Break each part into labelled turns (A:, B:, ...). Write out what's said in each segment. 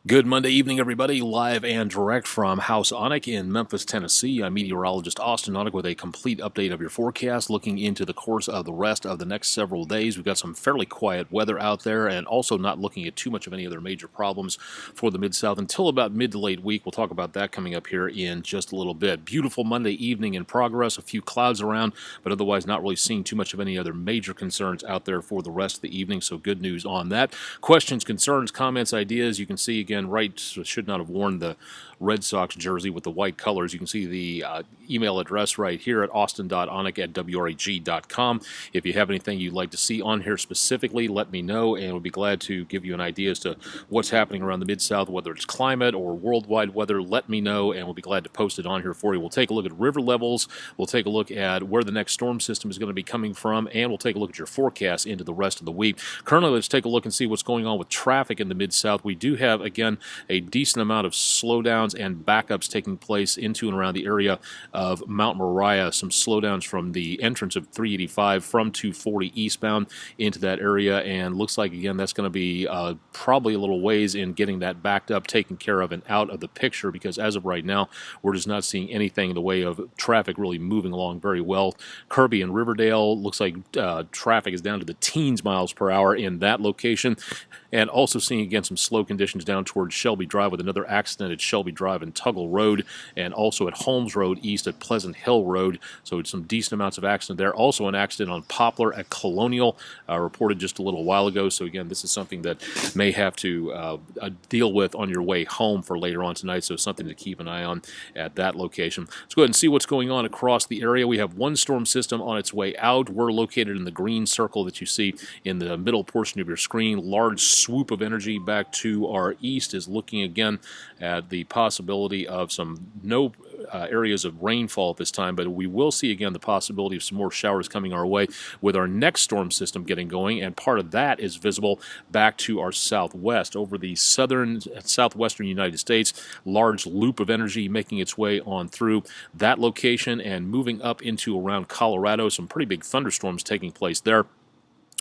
A: Good Monday evening, everybody. Live and direct from Austen Onek in Memphis, Tennessee. I'm meteorologist Austen Onek with a complete update of your forecast, looking into the course of the rest of the next several days. We've got some fairly quiet weather out there, and also not looking at too much of any other major problems for the Mid-South until about mid to late week. We'll talk about that coming up here in just a little bit. Beautiful Monday evening in progress. A few clouds around, but otherwise not really seeing too much of any other major concerns out there for the rest of the evening, so good news on that. Questions, concerns, comments, ideas, you can see again right, should not have worn the Red Sox jersey with the white colors. You can see the email address right here at austen.onek@WREG.com. If you have anything you'd like to see on here specifically, let me know, and we'll be glad to give you an idea as to what's happening around the Mid-South, whether it's climate or worldwide weather. Let me know, and we'll be glad to post it on here for you. We'll take a look at river levels. We'll take a look at where the next storm system is going to be coming from, and we'll take a look at your forecast into the rest of the week. Currently, let's take a look and see what's going on with traffic in the Mid-South. We do have, again, a decent amount of slowdowns and backups taking place into and around the area of Mount Moriah. Some slowdowns from the entrance of 385 from 240 eastbound into that area, and looks like, again, that's going to be probably a little ways in getting that backed up, taken care of, and out of the picture, because as of right now, we're just not seeing anything in the way of traffic really moving along very well. Kirby and Riverdale, looks like traffic is down to the teens miles per hour in that location, and also seeing, again, some slow conditions down towards Shelby Drive with another accident at Shelby Drive and Tuggle Road, and also at Holmes Road east at Pleasant Hill Road. So it's some decent amounts of accident there. Also an accident on Poplar at Colonial, reported just a little while ago. So again, this is something that may have to deal with on your way home for later on tonight. So something to keep an eye on at that location. Let's go ahead and see what's going on across the area. We have one storm system on its way out. We're located in the green circle that you see in the middle portion of your screen. Large swoop of energy back to our east is looking again at the possibility of some areas of rainfall at this time, but we will see again the possibility of some more showers coming our way with our next storm system getting going, and part of that is visible back to our southwest over the southwestern United States. Large loop of energy making its way on through that location and moving up into around Colorado. Some pretty big thunderstorms taking place there.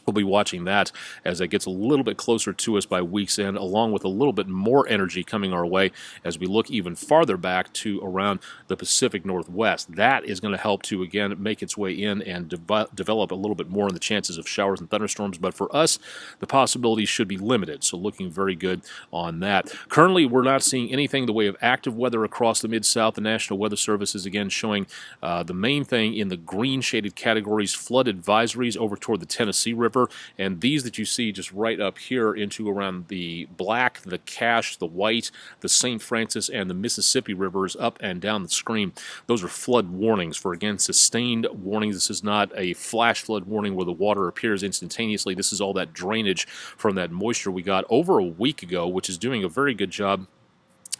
A: We'll be watching that as it gets a little bit closer to us by week's end, along with a little bit more energy coming our way as we look even farther back to around the Pacific Northwest. That is going to help to, again, make its way in and develop a little bit more in the chances of showers and thunderstorms. But for us, the possibilities should be limited, so looking very good on that. Currently, we're not seeing anything in the way of active weather across the Mid-South. The National Weather Service is, again, showing the main thing in the green shaded categories, flood advisories over toward the Tennessee River. And these that you see just right up here into around the Black, the Cache, the White, the St. Francis, and the Mississippi Rivers up and down the screen, those are flood warnings for, again, sustained warnings. This is not a flash flood warning where the water appears instantaneously. This is all that drainage from that moisture we got over a week ago, which is doing a very good job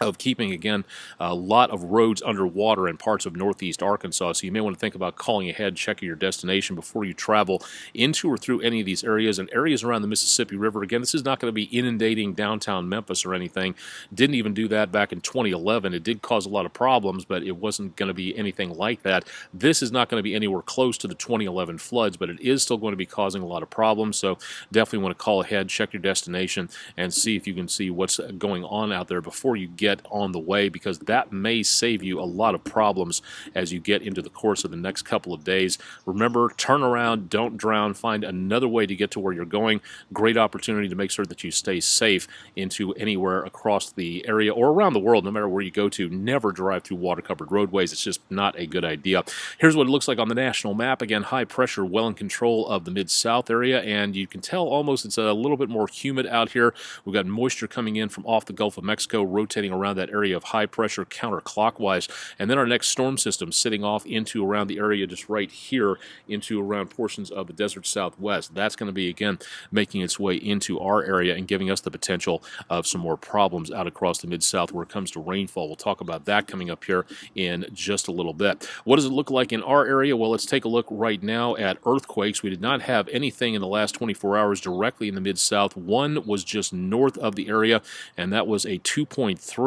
A: of keeping, again, a lot of roads underwater in parts of northeast Arkansas. So you may want to think about calling ahead, checking your destination before you travel into or through any of these areas. And areas around the Mississippi River, again, this is not going to be inundating downtown Memphis or anything. Didn't even do that back in 2011. It did cause a lot of problems, but it wasn't going to be anything like that. This is not going to be anywhere close to the 2011 floods, but it is still going to be causing a lot of problems. So definitely want to call ahead, check your destination, and see if you can see what's going on out there before you get on the way, because that may save you a lot of problems as you get into the course of the next couple of days. Remember, turn around, don't drown, find another way to get to where you're going. Great opportunity to make sure that you stay safe into anywhere across the area or around the world, no matter where you go to. Never drive through water-covered roadways. It's just not a good idea. Here's what it looks like on the national map. Again, high pressure well in control of the Mid-South area, and you can tell almost it's a little bit more humid out here. We've got moisture coming in from off the Gulf of Mexico, rotating around that area of high pressure counterclockwise, and then our next storm system sitting off into around the area just right here into around portions of the desert southwest. That's going to be, again, making its way into our area and giving us the potential of some more problems out across the Mid-South where it comes to rainfall. We'll talk about that coming up here in just a little bit. What does it look like in our area? Well, let's take a look right now at earthquakes. We did not have anything in the last 24 hours directly in the Mid-South. One was just north of the area, and that was a 2.3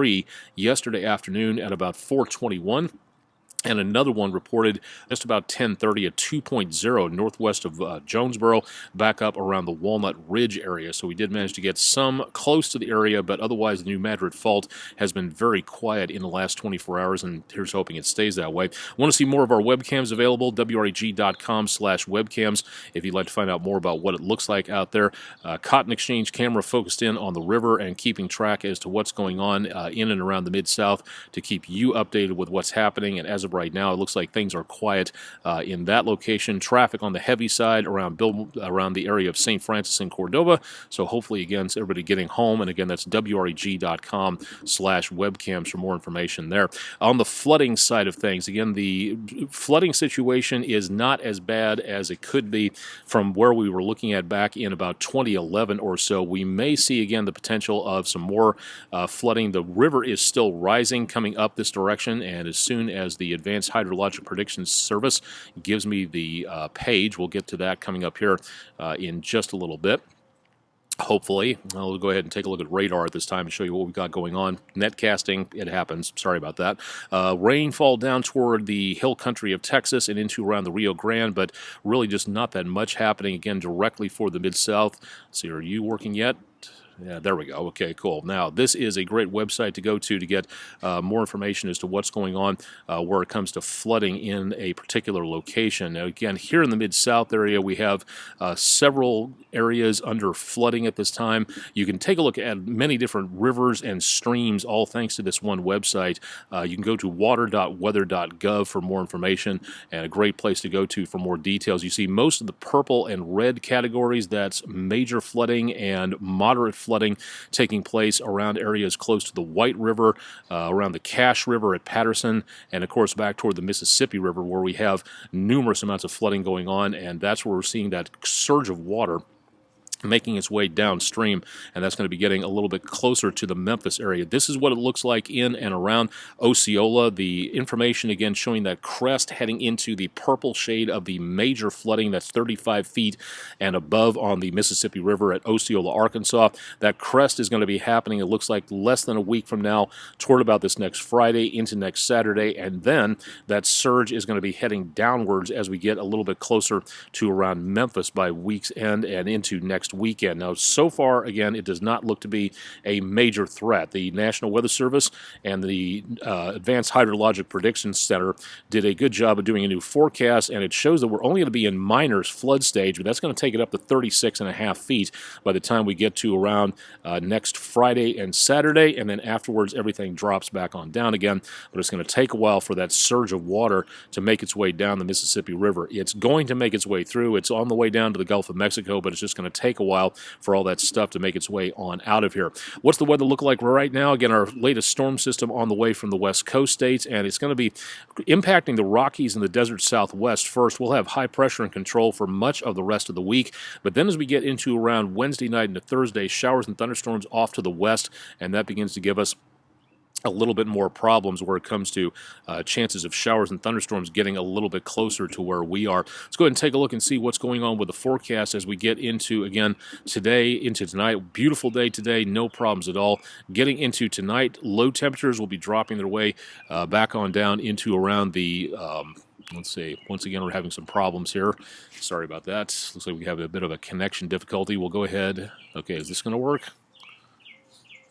A: yesterday afternoon at about 4:21. And another one reported just about 10:30 at 2.0 northwest of Jonesboro, back up around the Walnut Ridge area. So we did manage to get some close to the area, but otherwise the New Madrid Fault has been very quiet in the last 24 hours, and here's hoping it stays that way. Want to see more of our webcams available? WREG.com/webcams if you'd like to find out more about what it looks like out there. Cotton Exchange camera focused in on the river and keeping track as to what's going on in and around the Mid-South to keep you updated with what's happening. And as of right now, it looks like things are quiet in that location. Traffic on the heavy side around the area of St. Francis and Cordova. So hopefully, again, everybody getting home. And again, that's WREG.com/webcams for more information there. On the flooding side of things, again, the flooding situation is not as bad as it could be from where we were looking at back in about 2011 or so. We may see, again, the potential of some more flooding. The river is still rising coming up this direction, and as soon as the Advanced Hydrologic Prediction Service gives me the page, we'll get to that coming up here in just a little bit. Hopefully. I'll go ahead and take a look at radar at this time and show you what we've got going on. Netcasting, it happens. Sorry about that. Rainfall down toward the hill country of Texas and into around the Rio Grande, but really just not that much happening, again, directly for the Mid-South. Let's see, are you working yet? Yeah, there we go. Okay, cool. Now, this is a great website to go to get more information as to what's going on where it comes to flooding in a particular location. Now, again, here in the Mid-South area, we have several areas under flooding at this time. You can take a look at many different rivers and streams, all thanks to this one website. You can go to water.weather.gov for more information, and a great place to go to for more details. You see most of the purple and red categories, that's major flooding and moderate flooding taking place around areas close to the White River, around the Cache River at Patterson, and of course back toward the Mississippi River, where we have numerous amounts of flooding going on, and that's where we're seeing that surge of water making its way downstream, and that's going to be getting a little bit closer to the Memphis area. This is what it looks like in and around Osceola. The information, again, showing that crest heading into the purple shade of the major flooding that's 35 feet and above on the Mississippi River at Osceola, Arkansas. That crest is going to be happening, it looks like, less than a week from now, toward about this next Friday into next Saturday, and then that surge is going to be heading downwards as we get a little bit closer to around Memphis by week's end and into next weekend. Now, so far, again, it does not look to be a major threat. The National Weather Service and the Advanced Hydrologic Prediction Center did a good job of doing a new forecast, and it shows that we're only going to be in minor flood stage, but that's going to take it up to 36.5 feet by the time we get to around next Friday and Saturday, and then afterwards everything drops back on down again, but it's going to take a while for that surge of water to make its way down the Mississippi River. It's going to make its way through. It's on the way down to the Gulf of Mexico, but it's just going to take a while for all that stuff to make its way on out of here. What's the weather look like right now? Again, our latest storm system on the way from the West Coast states, and it's going to be impacting the Rockies and the desert Southwest first. We'll have high pressure and control for much of the rest of the week, but then as we get into around Wednesday night into Thursday, showers and thunderstorms off to the west, and that begins to give us a little bit more problems where it comes to chances of showers and thunderstorms getting a little bit closer to where we are. Let's go ahead and take a look and see what's going on with the forecast as we get into, again, today into tonight. Beautiful day today, no problems at all. Getting into tonight, low temperatures will be dropping their way back on down into around the let's see. Once again, we're having some problems here. Sorry about that. Looks like we have a bit of a connection difficulty. We'll go ahead. Okay, is this going to work?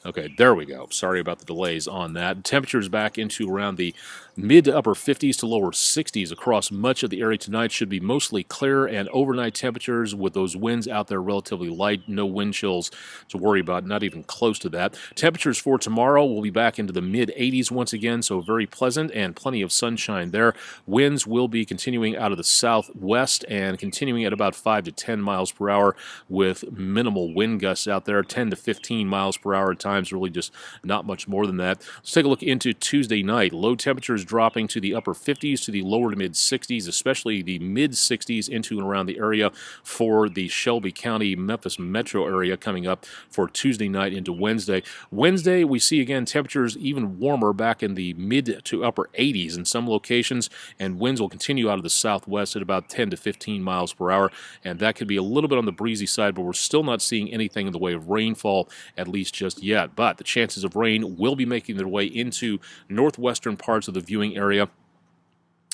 A: Okay, there we go. Sorry about the delays on that. Temperatures back into around the mid to upper 50s to lower 60s across much of the area tonight. Should be mostly clear, and overnight temperatures with those winds out there relatively light. No wind chills to worry about, not even close to that. Temperatures for tomorrow will be back into the mid 80s once again, so very pleasant and plenty of sunshine there. Winds will be continuing out of the southwest and continuing at about 5 to 10 miles per hour with minimal wind gusts out there, 10 to 15 miles per hour at times, really just not much more than that. Let's take a look into Tuesday night. Low temperatures dropping to the upper 50s to the lower to mid 60s, especially the mid 60s into and around the area for the Shelby County, Memphis metro area coming up for Tuesday night into Wednesday. Wednesday, we see again temperatures even warmer back in the mid to upper 80s in some locations, and winds will continue out of the southwest at about 10 to 15 miles per hour, and that could be a little bit on the breezy side, but we're still not seeing anything in the way of rainfall, at least just yet. But the chances of rain will be making their way into northwestern parts of the viewing area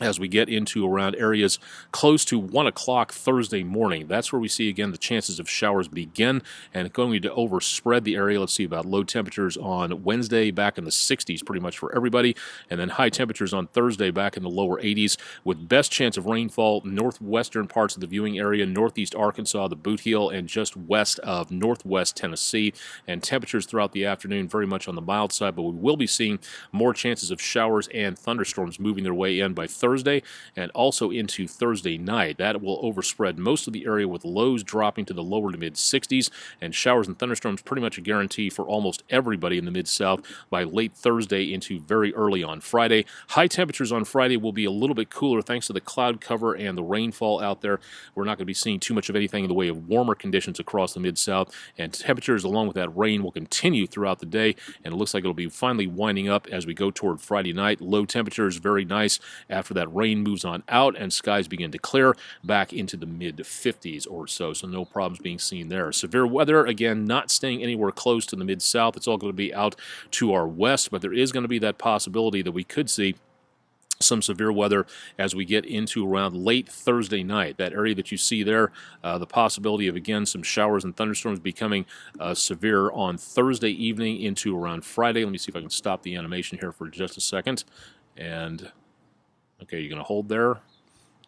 A: as we get into around areas close to 1 o'clock Thursday morning. That's where we see, again, the chances of showers begin, and going to overspread the area. Let's see about low temperatures on Wednesday back in the 60s pretty much for everybody, and then high temperatures on Thursday back in the lower 80s, with best chance of rainfall northwestern parts of the viewing area, northeast Arkansas, the Boot Heel, and just west of northwest Tennessee. And temperatures throughout the afternoon very much on the mild side, but we will be seeing more chances of showers and thunderstorms moving their way in by Thursday and also into Thursday night. That will overspread most of the area, with lows dropping to the lower to mid 60s, and showers and thunderstorms pretty much a guarantee for almost everybody in the Mid-South by late Thursday into very early on Friday. High temperatures on Friday will be a little bit cooler thanks to the cloud cover and the rainfall out there. We're not going to be seeing too much of anything in the way of warmer conditions across the Mid-South, and temperatures along with that rain will continue throughout the day, and it looks like it'll be finally winding up as we go toward Friday night. Low temperatures very nice after that rain moves on out and skies begin to clear back into the mid-50s or so, so no problems being seen there. Severe weather, again, not staying anywhere close to the Mid-South. It's all going to be out to our west, but there is going to be that possibility that we could see some severe weather as we get into around late Thursday night. That area that you see there, the possibility of, again, some showers and thunderstorms becoming severe on Thursday evening into around Friday. Let me see if I can stop the animation here for just a second. And okay, you're going to hold there.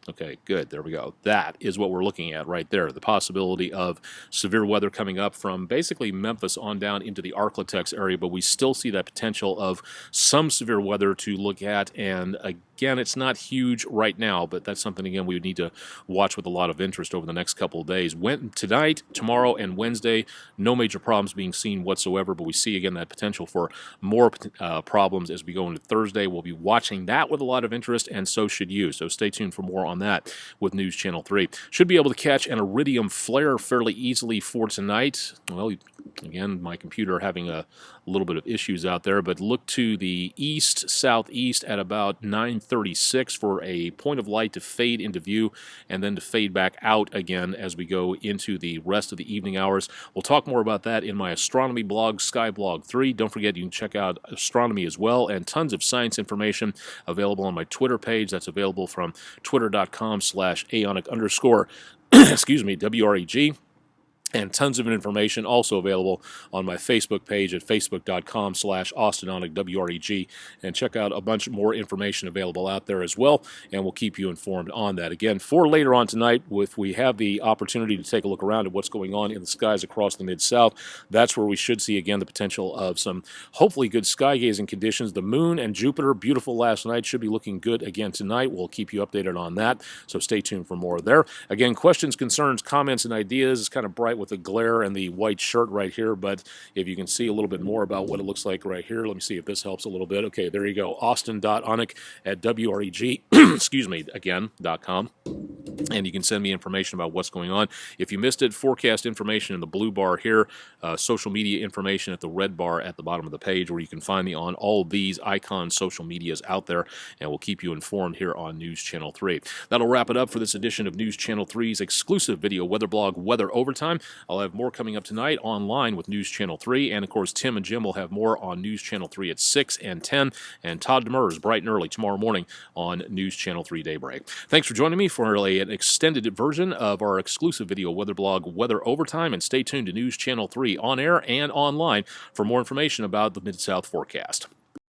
A: Okay, good. There we go. That is what we're looking at right there. The possibility of severe weather coming up from basically Memphis on down into the Arklatex area, but we still see that potential of some severe weather to look at. And again, it's not huge right now, but that's something, again, we would need to watch with a lot of interest over the next couple of days. Tonight, tomorrow, and Wednesday, no major problems being seen whatsoever, but we see, again, that potential for more problems as we go into Thursday. We'll be watching that with a lot of interest, and so should you. So stay tuned for more on that with News Channel 3. Should be able to catch an iridium flare fairly easily for tonight. Well, again, my computer having a little bit of issues out there, but look to the east, southeast at about 9:36 for a point of light to fade into view and then to fade back out again as we go into the rest of the evening hours. We'll talk more about that in my astronomy blog, Skyblog 3. Don't forget, you can check out astronomy as well, and tons of science information available on my Twitter page. That's available from twitter.com/aonic_, excuse me, WREG. And tons of information also available on my Facebook page at facebook.com/Austen Onek WREG. And check out a bunch more information available out there as well, and we'll keep you informed on that. Again, for later on tonight, if we have the opportunity to take a look around at what's going on in the skies across the Mid-South, that's where we should see, again, the potential of some hopefully good sky gazing conditions. The moon and Jupiter, beautiful last night, should be looking good again tonight. We'll keep you updated on that, so stay tuned for more there. Again, questions, concerns, comments, and ideas. It's kind of bright with the glare and the white shirt right here, but if you can see a little bit more about what it looks like right here, let me see if this helps a little bit. Okay, there you go. Austen.Onek at WREG, excuse me, again, .com. And you can send me information about what's going on. If you missed it, forecast information in the blue bar here, social media information at the red bar at the bottom of the page, where you can find me on all these icon social medias out there, and we'll keep you informed here on News Channel 3. That'll wrap it up for this edition of News Channel 3's exclusive video weather blog, Weather Overtime. I'll have more coming up tonight online with News Channel 3, and of course Tim and Jim will have more on News Channel 3 at 6 and 10, and Todd Demers bright and early tomorrow morning on News Channel 3 Daybreak. Thanks for joining me for an extended version of our exclusive video weather blog, Weather Overtime, and stay tuned to News Channel 3 on air and online for more information about the Mid-South forecast.